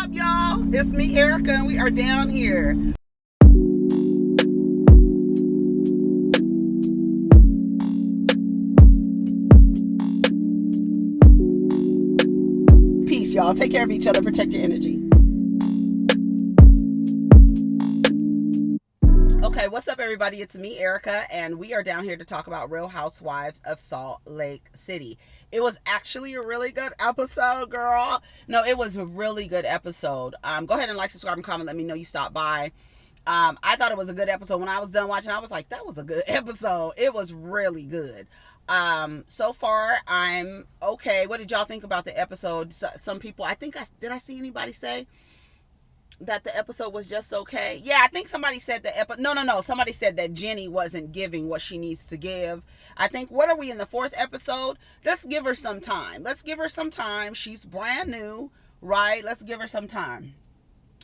up, y'all? It's me, Erica, and we are down here. Peace, y'all. Take care of each other. Protect your energy. Okay, what's up, everybody? It's me, Erica, and we are down here to talk about Real Housewives of Salt Lake City. It was actually a really good episode, girl. No, it was a really good episode. Go ahead and like, subscribe, and comment. Let me know you stopped by. I thought it was a good episode. When I was done watching, I was like, that was a good episode. It was really good. So far, I'm okay. What did y'all think about the episode? Some people, did I see anybody say that the episode was just okay? Yeah, I think somebody said somebody said that Jenny wasn't giving what she needs to give. I think, what are we in the 4th episode? Let's give her some time. She's brand new, right? Let's give her some time.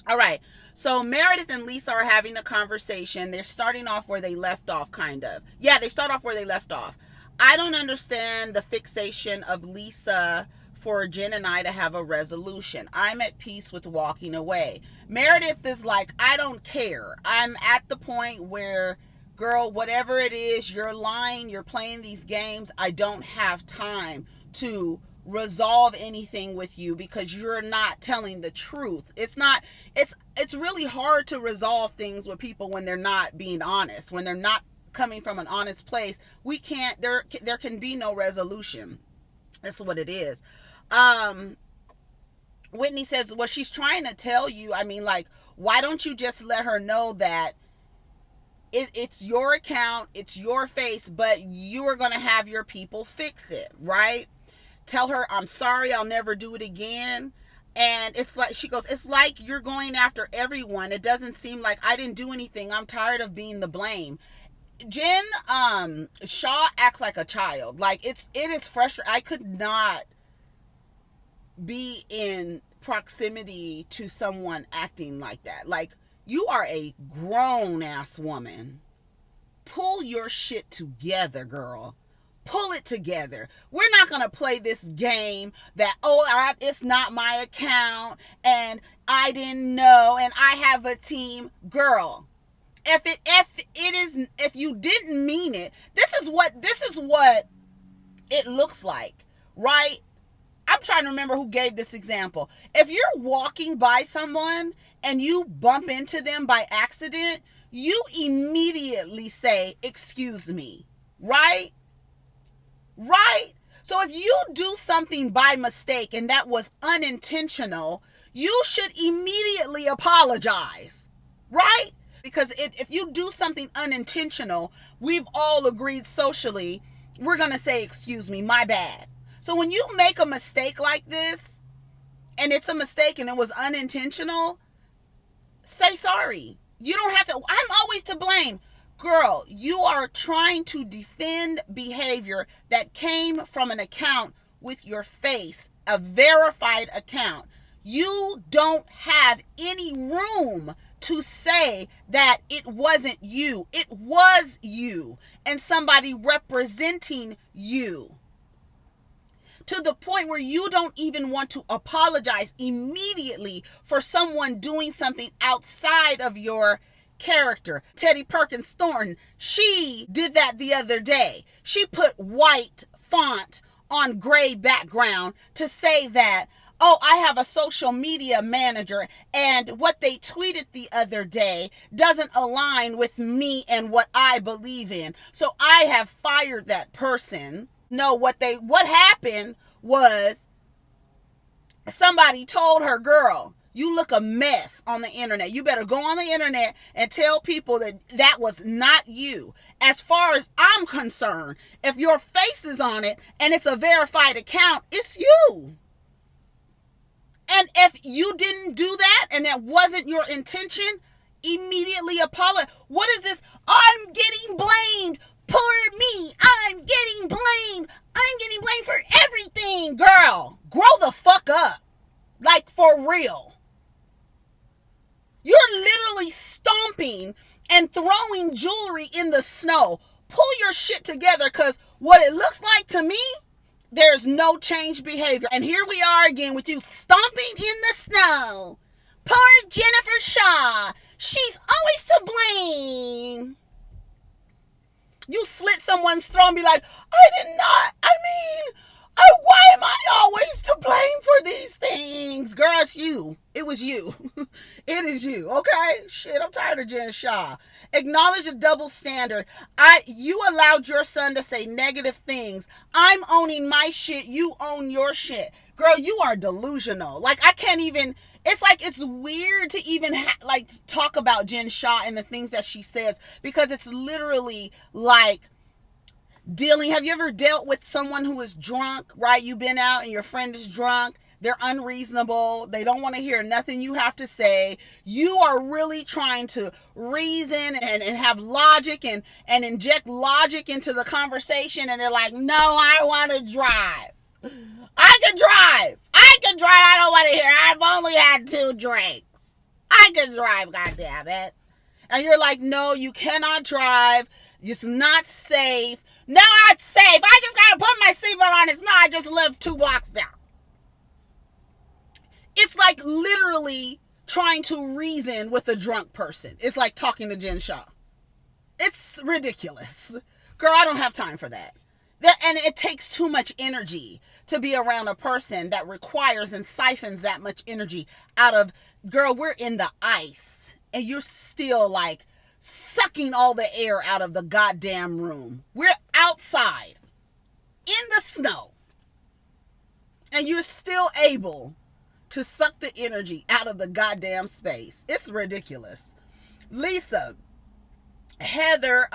All right, so Meredith and Lisa are having a conversation. They're starting off where they left off, kind of. Yeah, they start off where they left off. I don't understand the fixation of Lisa for Jen and I to have a resolution. I'm at peace with walking away. Meredith is like, I don't care. I'm at the point where, girl, whatever it is, you're lying, you're playing these games. I don't have time to resolve anything with you because you're not telling the truth. It's really hard to resolve things with people when they're not being honest, when they're not coming from an honest place. There can be no resolution. That's what it is. Whitney says, well, she's trying to tell you, why don't you just let her know that it's your account, it's your face, but you are going to have your people fix it, right? Tell her, I'm sorry, I'll never do it again. And it's like, she goes, it's like you're going after everyone. It doesn't seem like I didn't do anything. I'm tired of being the blame. Jen, Shah acts like a child. Like, it is frustrating. I could not be in proximity to someone acting like that. Like, you are a grown-ass woman. Pull your shit together, girl. Pull it together. We're not going to play this game that, it's not my account, and I didn't know, and I have a team. Girl, if you didn't mean it, this is what it looks like, right? I'm trying to remember who gave this example. If you're walking by someone and you bump into them by accident, you immediately say, excuse me, right? Right? So if you do something by mistake and that was unintentional, you should immediately apologize, right? Because if you do something unintentional, we've all agreed socially, we're going to say, excuse me, my bad. So when you make a mistake like this, and it's a mistake and it was unintentional, say sorry. You don't have to, I'm always to blame. Girl, you are trying to defend behavior that came from an account with your face, a verified account. You don't have any room to say that it wasn't you. It was you and somebody representing you. To the point where you don't even want to apologize immediately for someone doing something outside of your character. Teddy Perkins Thornton, she did that the other day. She put white font on gray background to say that, I have a social media manager and what they tweeted the other day doesn't align with me and what I believe in. So I have fired that person. No, what happened was somebody told her, girl, you look a mess on the internet. You better go on the internet and tell people that was not you. As far as I'm concerned, if your face is on it and it's a verified account, it's you. And if you didn't do that and that wasn't your intention, immediately apologize. What is this? I'm getting blamed. Poor me. I'm getting blamed. I'm getting blamed for everything. Girl, grow the fuck up. Like, for real. You're literally stomping and throwing jewelry in the snow. Pull your shit together, because what it looks like to me, there's no change behavior. And here we are again with you stomping in the snow. Jennifer Shah. She's always to blame. You slit someone's throat and be like, why am I always to blame for these things? Girl, it's you. It was you. It is you, okay? Shit, I'm tired of Jen Shah. Acknowledge a double standard. You allowed your son to say negative things. I'm owning my shit. You own your shit. Girl, you are delusional. Like, I can't even... It's like, it's weird to even talk about Jen Shah and the things that she says, because it's literally like dealing. Have you ever dealt with someone who is drunk, right? You've been out and your friend is drunk. They're unreasonable. They don't want to hear nothing you have to say. You are really trying to reason and have logic and inject logic into the conversation. And they're like, no, I want to drive. I can drive. I don't want to hear. I've only had 2 drinks. I can drive, goddammit. And you're like, no, you cannot drive. It's not safe. No, it's safe. I just got to put my seatbelt on. It's not. I just live 2 blocks down. It's like literally trying to reason with a drunk person. It's like talking to Jen Shah. It's ridiculous. Girl, I don't have time for that. And it takes too much energy to be around a person that requires and siphons that much energy out of, girl, we're in the ice and you're still like sucking all the air out of the goddamn room. We're outside in the snow and you're still able to suck the energy out of the goddamn space. It's ridiculous. Lisa, Heather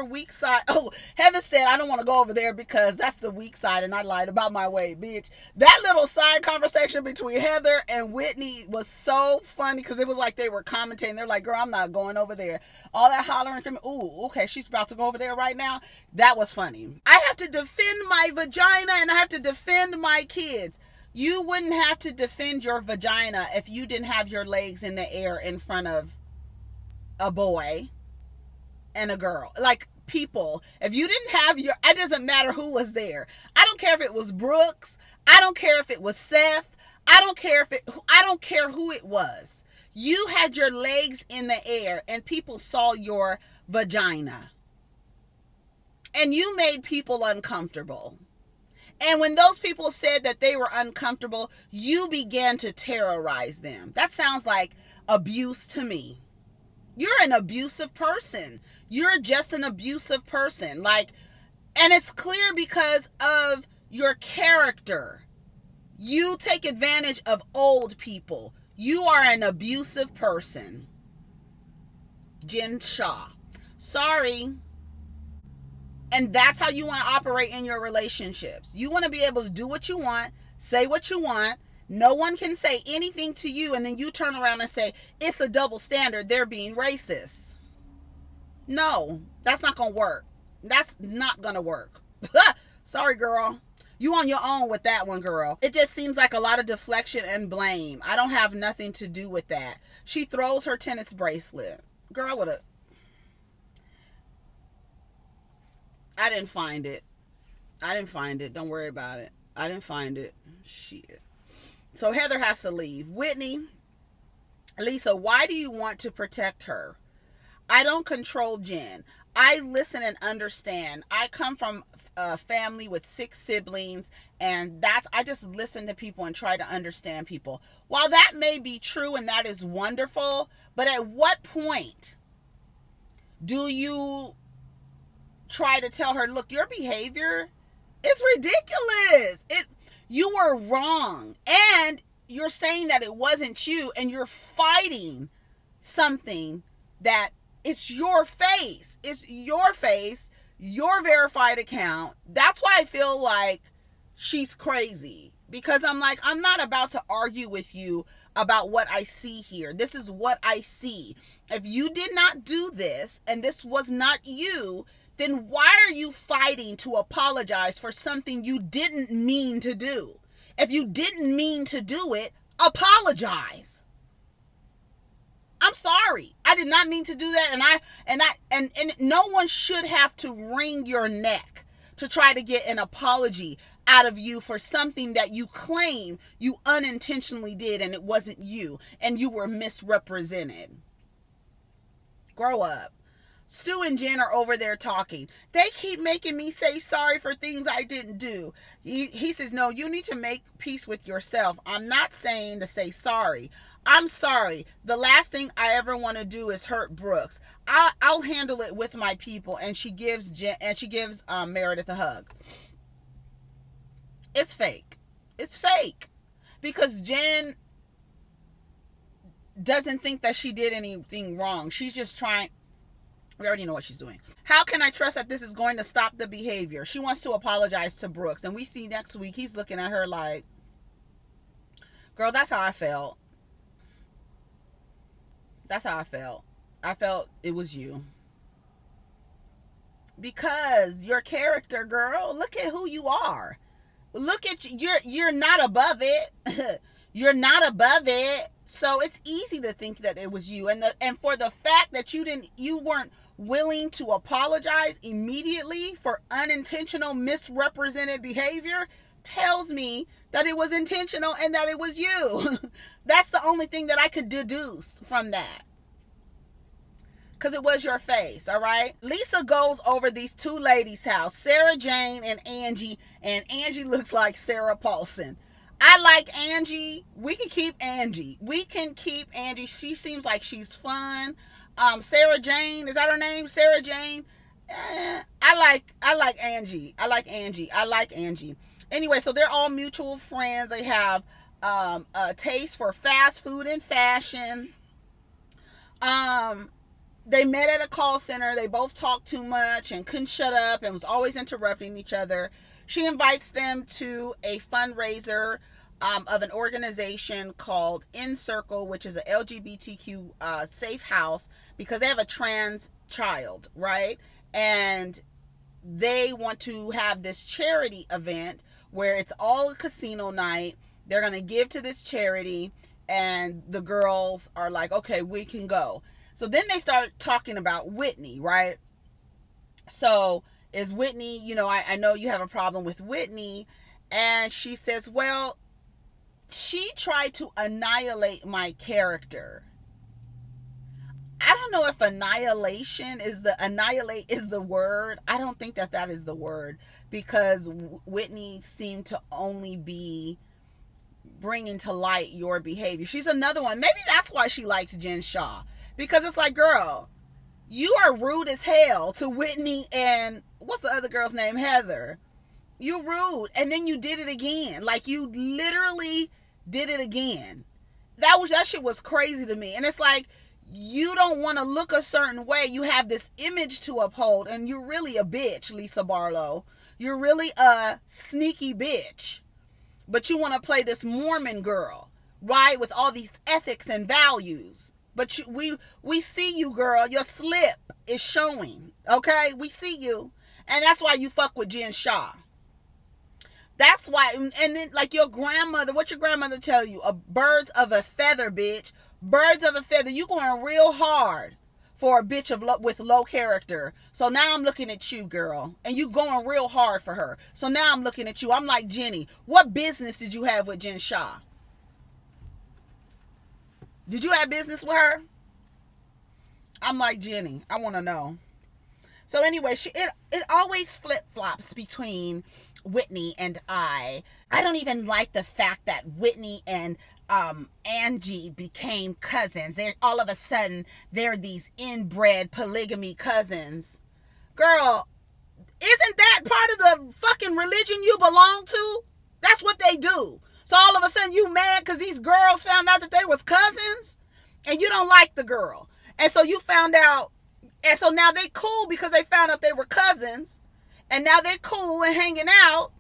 weak side. Oh, Heather said, I don't want to go over there because that's the weak side and I lied about my weight, bitch. That little side conversation between Heather and Whitney was so funny because it was like they were commentating. They're like, girl, I'm not going over there. All that hollering. Ooh, okay, she's about to go over there right now. That was funny. I have to defend my vagina and I have to defend my kids. You wouldn't have to defend your vagina if you didn't have your legs in the air in front of a boy and a girl. Like, people, if you didn't have your, it doesn't matter who was there. I don't care if it was Brooks. I don't care if it was Seth. I don't care who it was. You had your legs in the air and people saw your vagina. And you made people uncomfortable. And when those people said that they were uncomfortable, you began to terrorize them. That sounds like abuse to me. You're an abusive person. You're just an abusive person. Like, and it's clear because of your character. You take advantage of old people. You are an abusive person. Jen Shah. Sorry. And that's how you want to operate in your relationships. You want to be able to do what you want, say what you want. No one can say anything to you, and then you turn around and say, it's a double standard. They're being racist. No, that's not going to work. That's not going to work. Sorry, girl. You on your own with that one, girl. It just seems like a lot of deflection and blame. I don't have nothing to do with that. She throws her tennis bracelet. Girl, I didn't find it. Don't worry about it. I didn't find it. Shit. So Heather has to leave. Whitney, Lisa, why do you want to protect her? I don't control Jen. I listen and understand. I come from a family with 6 siblings, and I just listen to people and try to understand people. While that may be true and that is wonderful, but at what point do you try to tell her, look, your behavior is ridiculous. You were wrong. And you're saying that it wasn't you, and you're fighting something that it's your face. It's your face, your verified account. That's why I feel like she's crazy. Because I'm like, I'm not about to argue with you about what I see here. This is what I see. If you did not do this, and this was not you, then why are you fighting to apologize for something you didn't mean to do? If you didn't mean to do it, apologize. I'm sorry. I did not mean to do that, and no one should have to wring your neck to try to get an apology out of you for something that you claim you unintentionally did and it wasn't you and you were misrepresented. Grow up. Stu and Jen are over there talking. They keep making me say sorry for things I didn't do. He says, no, you need to make peace with yourself. I'm not saying to say sorry. I'm sorry. The last thing I ever want to do is hurt Brooks. I'll handle it with my people. And she gives Meredith a hug. It's fake. It's fake. Because Jen doesn't think that she did anything wrong. She's just trying. We already know what she's doing. How can I trust that this is going to stop the behavior? She wants to apologize to Brooks. And we see next week he's looking at her like, girl, that's how I felt. That's how I felt. I felt it was you. Because your character, girl, look at who you are. Look at you. You're not above it. You're not above it. So it's easy to think that it was you. And for the fact that you weren't willing to apologize immediately for unintentional misrepresented behavior tells me that it was intentional and that it was you. That's the only thing that I could deduce from that. Because it was your face, all right? Lisa goes over these two ladies' house, Sarah Jane and Angie looks like Sarah Paulson. I like Angie. We can keep Angie. She seems like she's fun. Sarah Jane, is that her name? Sarah Jane. I like Angie. I like Angie. Anyway, so they're all mutual friends. They have a taste for fast food and fashion. They met at a call center. They both talked too much and couldn't shut up and was always interrupting each other. She invites them to a fundraiser of an organization called Encircle, which is an LGBTQ safe house, because they have a trans child, right? And they want to have this charity event where it's all a casino night. They're going to give to this charity, and the girls are like, okay, we can go. So then they start talking about Whitney, right? So is Whitney, I know you have a problem with Whitney. And she says, well, she tried to annihilate my character. I don't know if annihilate is the word. I don't think that is the word, because Whitney seemed to only be bringing to light your behavior. She's another one. Maybe that's why she likes Jen Shah, because it's like, girl, you are rude as hell to Whitney and what's the other girl's name? Heather. You're rude. And then you did it again. Like, you literally did it again. That shit was crazy to me. And it's like, you don't want to look a certain way. You have this image to uphold, and you're really a bitch, Lisa Barlow. You're really a sneaky bitch. But you want to play this Mormon girl, right? With all these ethics and values. But we see you, girl. Your slip is showing. Okay? We see you. And that's why you fuck with Jen Shah. That's why. And then, like, your grandmother, what your grandmother tell you? Birds of a feather, bitch. Birds of a feather. You going real hard for a bitch with low character. So now I'm looking at you, girl. And you going real hard for her. So now I'm looking at you. I'm like, Jenny, what business did you have with Jen Shah? Did you have business with her? I'm like, Jenny, I want to know. So anyway, it always flip-flops between Whitney and I. I don't even like the fact that Whitney and Angie became cousins. They're all of a sudden, they're these inbred polygamy cousins. Girl, isn't that part of the fucking religion you belong to? That's what they do. So all of a sudden you mad because these girls found out that they was cousins and you don't like the girl. And so you found out, and so now they cool because they found out they were cousins, and now they're cool and hanging out.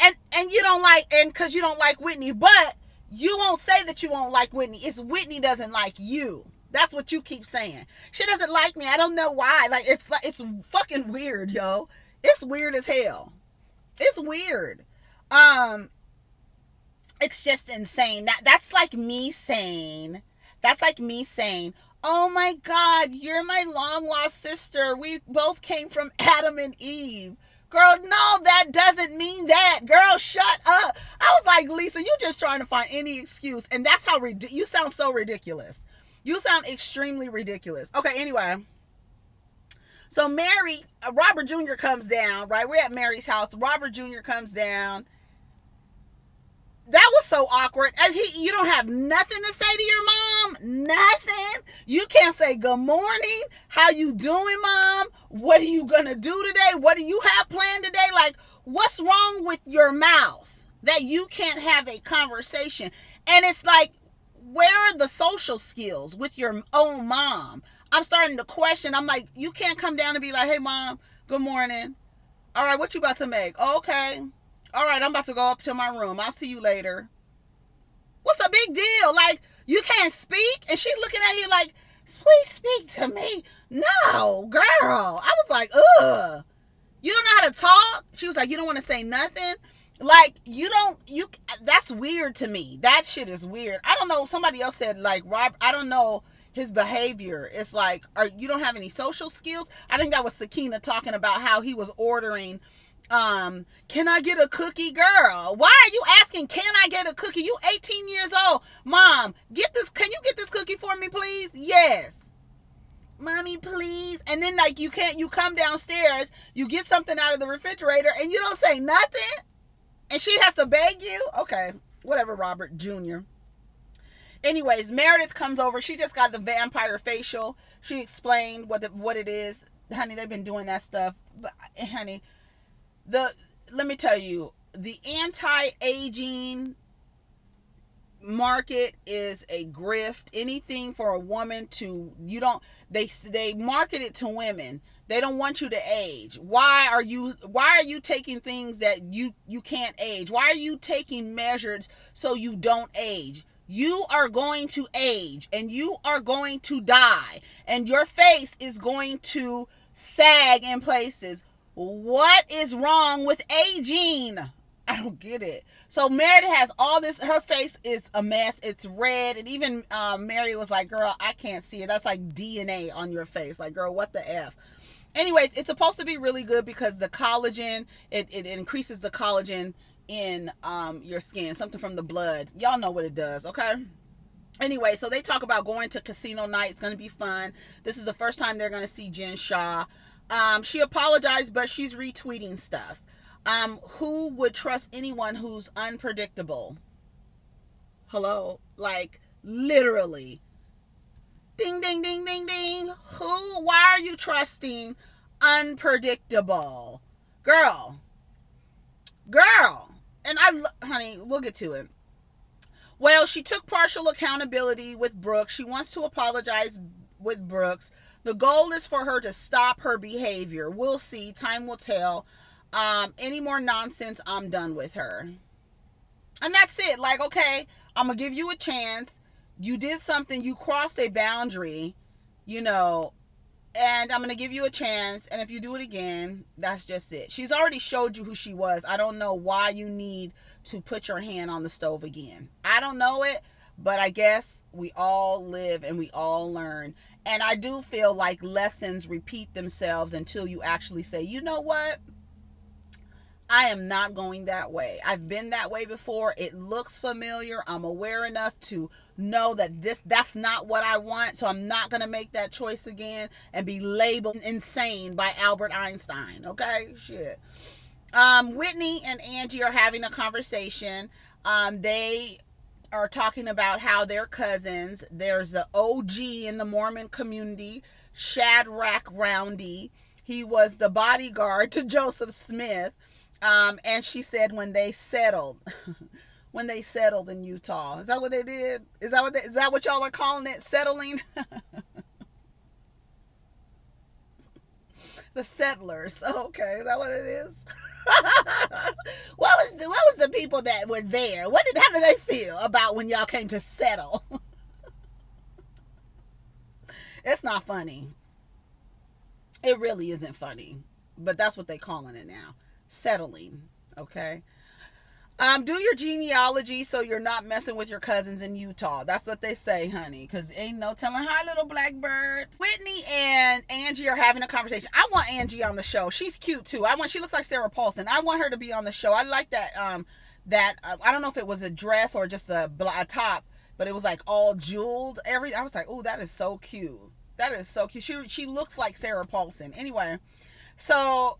And you don't like, and because you don't like Whitney, but you won't say that you won't like Whitney. It's Whitney doesn't like you. That's what you keep saying. She doesn't like me. I don't know why. Like, it's fucking weird, yo. It's weird as hell. It's weird. It's just insane. That's like me saying, Oh my God, you're my long lost sister. We both came from Adam and Eve. Girl, no, that doesn't mean that. Girl, shut up. I was like, Lisa, you just trying to find any excuse. And that's how you sound so ridiculous. You sound extremely ridiculous. Okay, anyway. So Robert Jr. comes down, right? We're at Mary's house. Robert Jr. comes down. That was so awkward. You don't have nothing to say to your mom. Nothing. You can't say good morning. How you doing, mom? What are you gonna do today? What do you have planned today? Like, what's wrong with your mouth that you can't have a conversation? And it's like, where are the social skills with your own mom? I'm starting to question. I'm like, you can't come down and be like, hey, mom, good morning. All right, what you about to make? Okay. All right, I'm about to go up to my room. I'll see you later. What's a big deal? Like, you can't speak? And she's looking at you like, please speak to me. No, girl. I was like, ugh. You don't know how to talk? She was like, you don't want to say nothing? Like, that's weird to me. That shit is weird. I don't know. Somebody else said, like, Rob, I don't know his behavior. It's like, you don't have any social skills? I think that was Sakina talking about how he was ordering, can I get a cookie? Girl, why are you asking, can I get a cookie? You 18 years old. Mom, can you get this cookie for me, please? Yes. Mommy, please. And then, like, you come downstairs, you get something out of the refrigerator, and you don't say nothing? And she has to beg you? Okay, whatever, Robert Jr. Anyways, Meredith comes over. She just got the vampire facial. She explained what it is. Honey, they've been doing that stuff. But, honey, let me tell you, the anti-aging market is a grift. Anything for a woman they market it to women. They don't want you to age. Why are you taking things that you can't age? Why are you taking measures so you don't age? You are going to age and you are going to die and your face is going to sag in places. What is wrong with aging? I don't get it. So Meredith has all this. Her face is a mess. It's red. And even Mary was like, girl, I can't see it. That's like DNA on your face. Like, girl, what the F? Anyways, it's supposed to be really good because the collagen, it increases the collagen in your skin. Something from the blood. Y'all know what it does, okay? Anyway, so they talk about going to casino night. It's going to be fun. This is the first time they're going to see Jen Shah. She apologized, but she's retweeting stuff. Who would trust anyone who's unpredictable? Hello? Like, literally. Ding, ding, ding, ding, ding. Why are you trusting unpredictable? Girl. And honey, we'll get to it. Well, she took partial accountability with Brooks. She wants to apologize with Brooks. The goal is for her to stop her behavior. We'll see. Time will tell. Any more nonsense, I'm done with her. And that's it. Like, okay, I'm going to give you a chance. You did something. You crossed a boundary, and I'm going to give you a chance. And if you do it again, that's just it. She's already showed you who she was. I don't know why you need to put your hand on the stove again. I don't know it, but I guess we all live and we all learn. And I do feel like lessons repeat themselves until you actually say, you know what? I am not going that way. I've been that way before. It looks familiar. I'm aware enough to know that that's not what I want. So I'm not going to make that choice again and be labeled insane by Albert Einstein. Okay? Shit. Whitney and Angie are having a conversation. They are talking about how they're cousins. There's the OG in the Mormon community, Shadrach Roundy. He was the bodyguard to Joseph Smith. And she said when they settled in Utah. Is that what they did? Is that what y'all are calling it? Settling? The settlers. Okay, is that what it is? What was the people that were there? How did they feel about when y'all came to settle? It's not funny. It really isn't funny. But that's what they're calling it now. Settling. Okay. Do your genealogy so you're not messing with your cousins in Utah. That's what they say, honey, because ain't no telling. Hi, little blackbird. Whitney and Angie are having a conversation. I want Angie on the show. She's cute too. She looks like Sarah Paulson. I want her to be on the show. I like that. I don't know if it was a dress or just a top, but it was like all jeweled. I was like, oh, that is so cute. That is so cute. She looks like Sarah Paulson. Anyway, so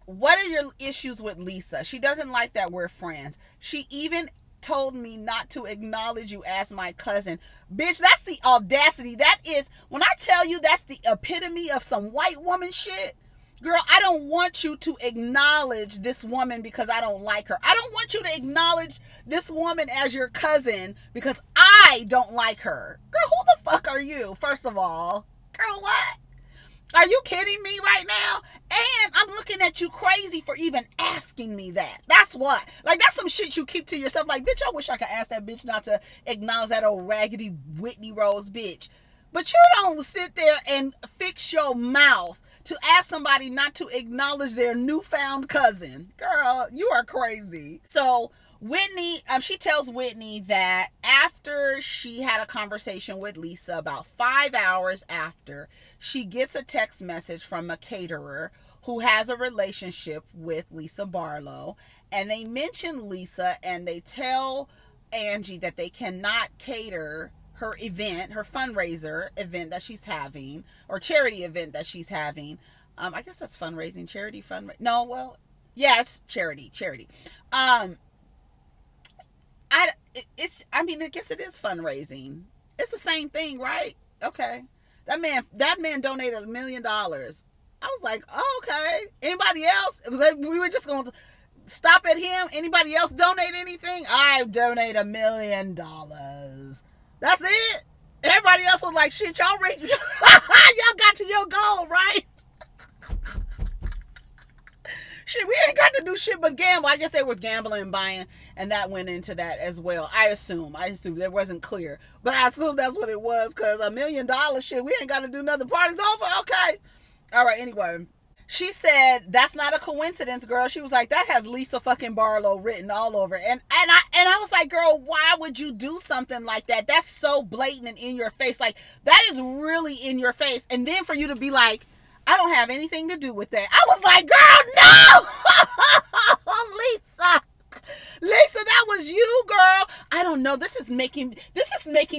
what are your issues with Lisa? She doesn't like that we're friends. She even told me not to acknowledge you as my cousin. Bitch, that's the audacity. That is, when I tell you that's the epitome of some white woman shit. Girl, I don't want you to acknowledge this woman because I don't like her. I don't want you to acknowledge this woman as your cousin because I don't like her. Girl, who the fuck are you, first of all? Girl, what? Are you kidding me right now? And I'm looking at you crazy for even asking me that. That's what. Like, that's some shit you keep to yourself. Like, bitch, I wish I could ask that bitch not to acknowledge that old raggedy Whitney Rose bitch. But you don't sit there and fix your mouth to ask somebody not to acknowledge their newfound cousin. Girl, you are crazy. So Whitney, she tells Whitney that after she had a conversation with Lisa, about 5 hours after, she gets a text message from a caterer who has a relationship with Lisa Barlow, and they mention Lisa and they tell Angie that they cannot cater her event, her fundraiser event that she's having, or charity event that she's having. I guess that's fundraising, charity, no, well, yeah, it's charity. I guess it is fundraising. It's the same thing, right? Okay. That man donated $1 million. I was like, oh, okay. Anybody else? It was like we were just going to stop at him. Anybody else donate anything? I donate $1 million. That's it. Everybody else was like, shit, y'all reached. Y'all got to your goal, right? Shit, we ain't got to do shit but gamble. I guess they were gambling and buying, and that went into that as well. I assume that wasn't clear, but I assume that's what it was, because $1 million, shit, we ain't got to do nothing. Party's over. Okay. All right. Anyway, she said that's not a coincidence, girl. She was like, that has Lisa fucking Barlow written all over it. And I was like, girl, why would you do something like that? That's so blatant and in your face. Like, that is really in your face. And then for you to be like, I don't have anything to do with that. I was like, girl, no! Lisa, that was you, girl. I don't know. This is making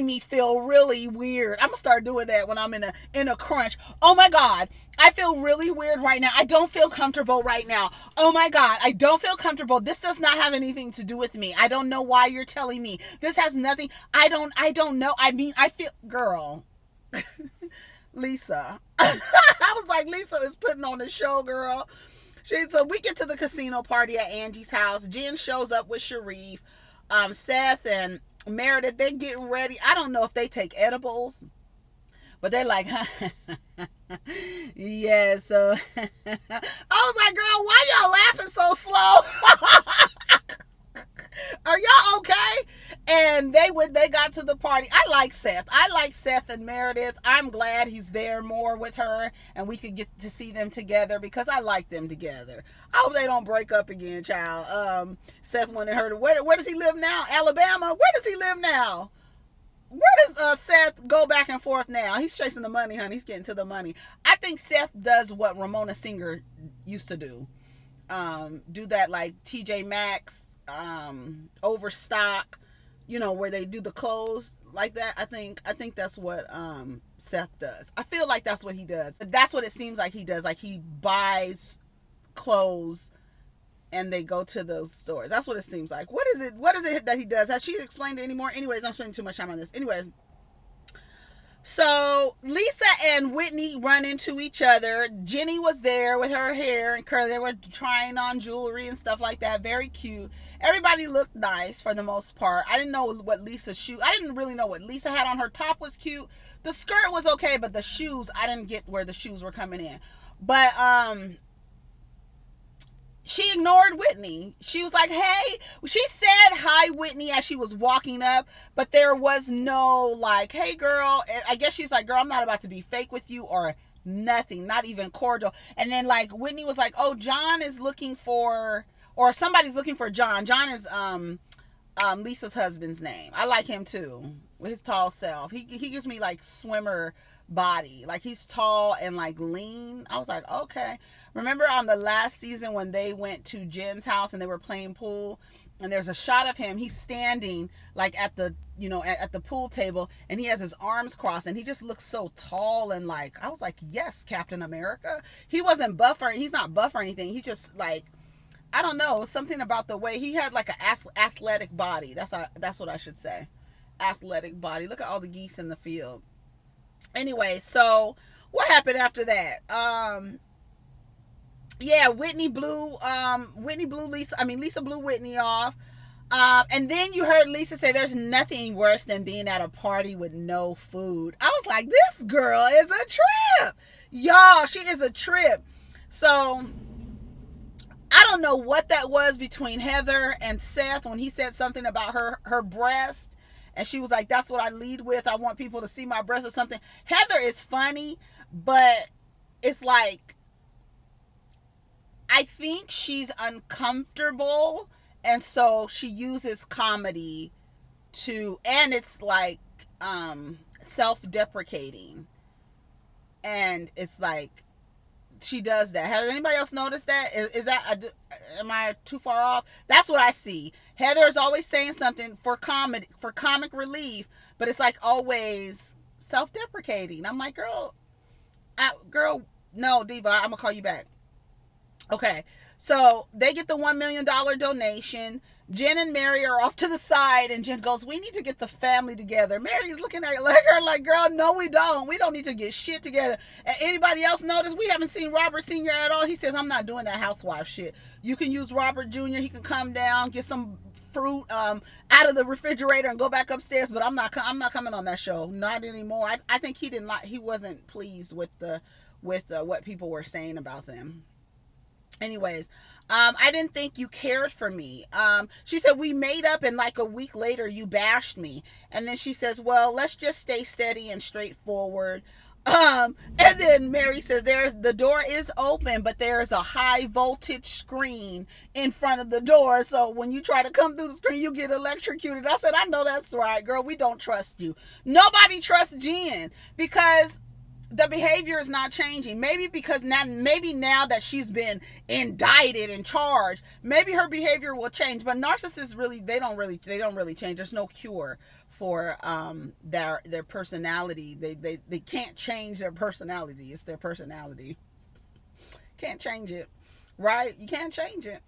me feel really weird. I'm gonna start doing that when I'm in a crunch. Oh my God, I feel really weird right now. I don't feel comfortable right now. Oh my God, I don't feel comfortable. This does not have anything to do with me. I don't know why you're telling me. This has nothing. I don't know. I mean, I feel, girl. Lisa. I was like, Lisa is putting on the show, girl. So we get to the casino party at Angie's house. Jen shows up with Sharif. Seth and Meredith, they're getting ready. I don't know if they take edibles, but they're like, yeah, so I was like, girl, why y'all laughing so slow? Are y'all okay? And they got to the party. I like Seth and Meredith. I'm glad he's there more with her and we could get to see them together because I like them together. I hope they don't break up again, child. Seth wanted her to, where does he live now? Alabama? Where does he live now? Where does Seth go back and forth now? He's chasing the money, honey. He's getting to the money. I think Seth does what Ramona Singer used to do. Do that like TJ Maxx, Overstock, where they do the clothes like that. I think that's what Seth does. I feel like that's what he does. That's what it seems like he does. Like he buys clothes and they go to those stores. That's what it seems like. What is it that he does? Has she explained it anymore? Anyways, I'm spending too much time on this. Anyways, so Lisa and Whitney run into each other. Jenny was there with her hair and curly. They were trying on jewelry and stuff like that. Very cute. Everybody looked nice for the most part. I didn't know what Lisa's shoe. I didn't really know what Lisa had on. Her top was cute. The skirt was okay, but the shoes, I didn't get where the shoes were coming in. But she ignored Whitney. She was like, hey, she said hi, Whitney, as she was walking up, but there was no like, hey, girl. I guess she's like, girl, I'm not about to be fake with you or nothing, not even cordial. And then like Whitney was like, oh, John is looking for, or somebody's looking for John. John is Lisa's husband's name. I like him too, with his tall self. He gives me like swimmer body. Like he's tall and like lean. I was like, okay. Remember on the last season when they went to Jen's house and they were playing pool, and there's a shot of him. He's standing like at the at the pool table, and he has his arms crossed, and he just looks so tall, and like I was like, yes, Captain America. He wasn't buff, or he's not buff or anything. He just like, I don't know, something about the way he had like an athletic body. That's what I should say. Athletic body. Look at all the geese in the field. Anyway, so what happened after that? Yeah, Lisa blew Whitney off. And then you heard Lisa say there's nothing worse than being at a party with no food. I was like, this girl is a trip. Y'all, she is a trip. So I don't know what that was between Heather and Seth when he said something about her breast. And she was like, that's what I lead with. I want people to see my breast or something. Heather is funny, but it's like, I think she's uncomfortable. And so she uses comedy and it's like self-deprecating. And it's like, she does that. Has anybody else noticed that? Is that, am I too far off? That's what I see. Heather is always saying something for comic relief, but it's like always self-deprecating. I'm like, girl, no, Diva, I'm gonna call you back. Okay, so they get the $1 million donation. Jen and Mary are off to the side, and Jen goes, we need to get the family together. Mary's looking at her like, girl, no, we don't. We don't need to get shit together. And anybody else notice? We haven't seen Robert Sr. at all. He says, I'm not doing that housewife shit. You can use Robert Jr. He can come down, get some fruit out of the refrigerator and go back upstairs, but I'm not coming on that show. Not anymore. I think he wasn't pleased with what people were saying about them. Anyways, I didn't think you cared for me. She said, we made up and like a week later you bashed me. And then she says, well, let's just stay steady and straightforward. And then Mary says, the door is open, but there's a high voltage screen in front of the door. So when you try to come through the screen, you get electrocuted. I said, I know that's right, girl. We don't trust you. Nobody trusts Jen because the behavior is not changing. Maybe now that she's been indicted and charged, maybe her behavior will change. But narcissists they don't really change. There's no cure for their personality. They can't change their personality. It's their personality. Can't change it. Right? You can't change it.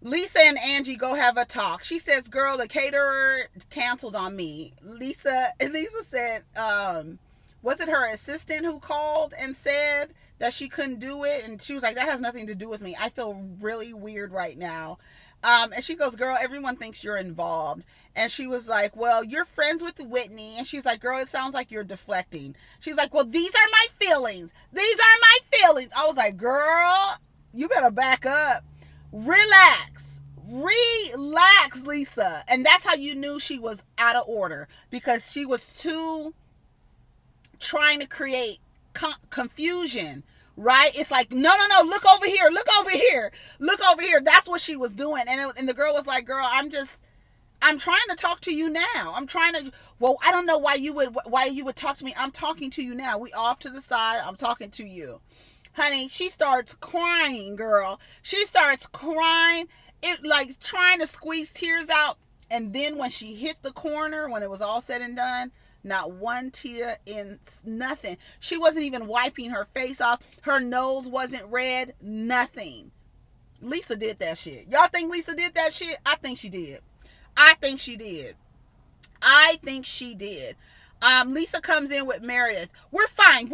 Lisa and Angie go have a talk. She says, girl, the caterer canceled on me. Lisa said, was it her assistant who called and said that she couldn't do it? And she was like, that has nothing to do with me. I feel really weird right now. And she goes, girl, everyone thinks you're involved. And she was like, well, you're friends with Whitney. And she's like, girl, it sounds like you're deflecting. She's like, well, these are my feelings. These are my feelings. I was like, girl, you better back up. Relax, Lisa. And that's how you knew she was out of order, because she was too trying to create confusion, right? It's like, no, look over here. That's what she was doing. And the girl was like, girl, I'm trying to talk to you now. Well, I don't know why you would talk to me. I'm talking to you now. We off to the side. I'm talking to you. Honey, she starts crying, girl. She starts crying, like trying to squeeze tears out. And then when she hit the corner, when it was all said and done, not one tear in, nothing. She wasn't even wiping her face off. Her nose wasn't red, nothing. Lisa did that shit. Y'all think Lisa did that shit? I think she did. Lisa comes in with Meredith. We're fine.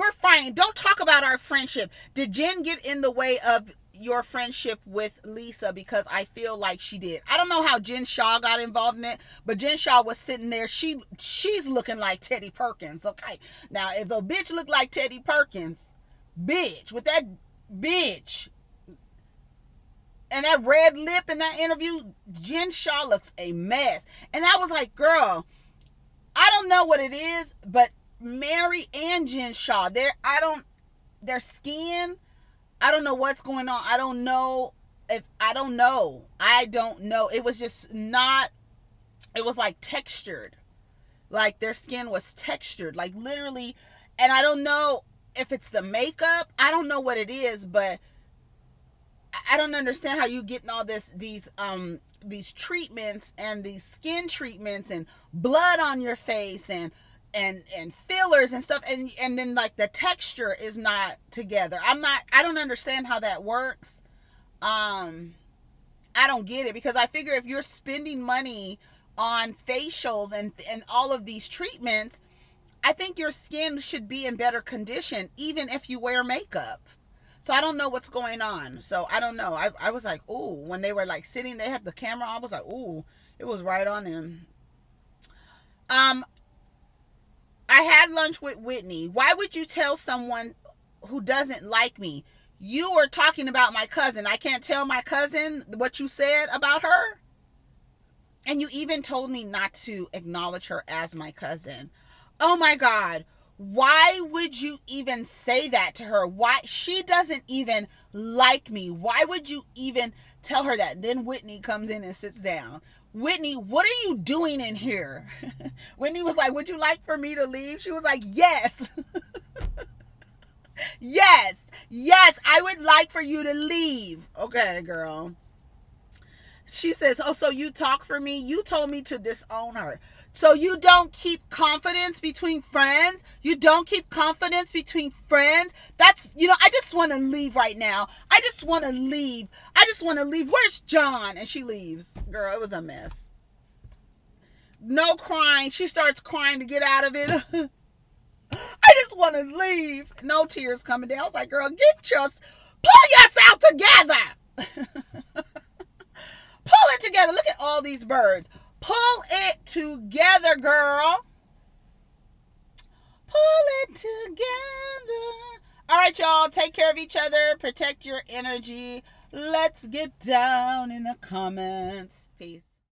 Don't talk about our friendship. Did Jen get in the way of your friendship with Lisa? Because I feel like she did. I don't know how Jen Shah got involved in it, but Jen Shah was sitting there. She's looking like Teddy Perkins. Okay. Now, if a bitch looked like Teddy Perkins, with that bitch and that red lip in that interview, Jen Shah looks a mess. And I was like, girl, I don't know what it is, but Mary and Jen Shah, their skin I don't know what's going on. I don't know. It was just not, it was like textured. Like their skin was textured, like literally. And I don't know if it's the makeup. I don't know what it is, but I don't understand how you getting all these treatments and these skin treatments and blood on your face and fillers and stuff, and then like the texture is not together. I don't understand how that works. I don't get it, because I figure if you're spending money on facials and all of these treatments, I think your skin should be in better condition even if you wear makeup. So I don't know what's going on. So I don't know. I was like, ooh, when they were like sitting, they had the camera on, I was like, ooh, it was right on them. I had lunch with Whitney. Why would you tell someone who doesn't like me? You were talking about my cousin. I can't tell my cousin what you said about her? And you even told me not to acknowledge her as my cousin. Oh my God. Why would you even say that to her? Why? She doesn't even like me. Why would you even tell her that? Then Whitney comes in and sits down. Whitney, what are you doing in here? Whitney was like, would you like for me to leave? She was like, yes. Yes, I would like for you to leave. Okay, girl. She says, oh, so you talk for me? You told me to disown her. So you don't keep confidence between friends? You don't keep confidence between friends? That's, I just want to leave right now. I just want to leave. Where's John? And she leaves. Girl, it was a mess. No crying. She starts crying to get out of it. I just want to leave. No tears coming down. I was like, girl, pull yourself together. Pull it together. Look at all these birds. Pull it together, girl. Pull it together. All right, y'all. Take care of each other. Protect your energy. Let's get down in the comments. Peace.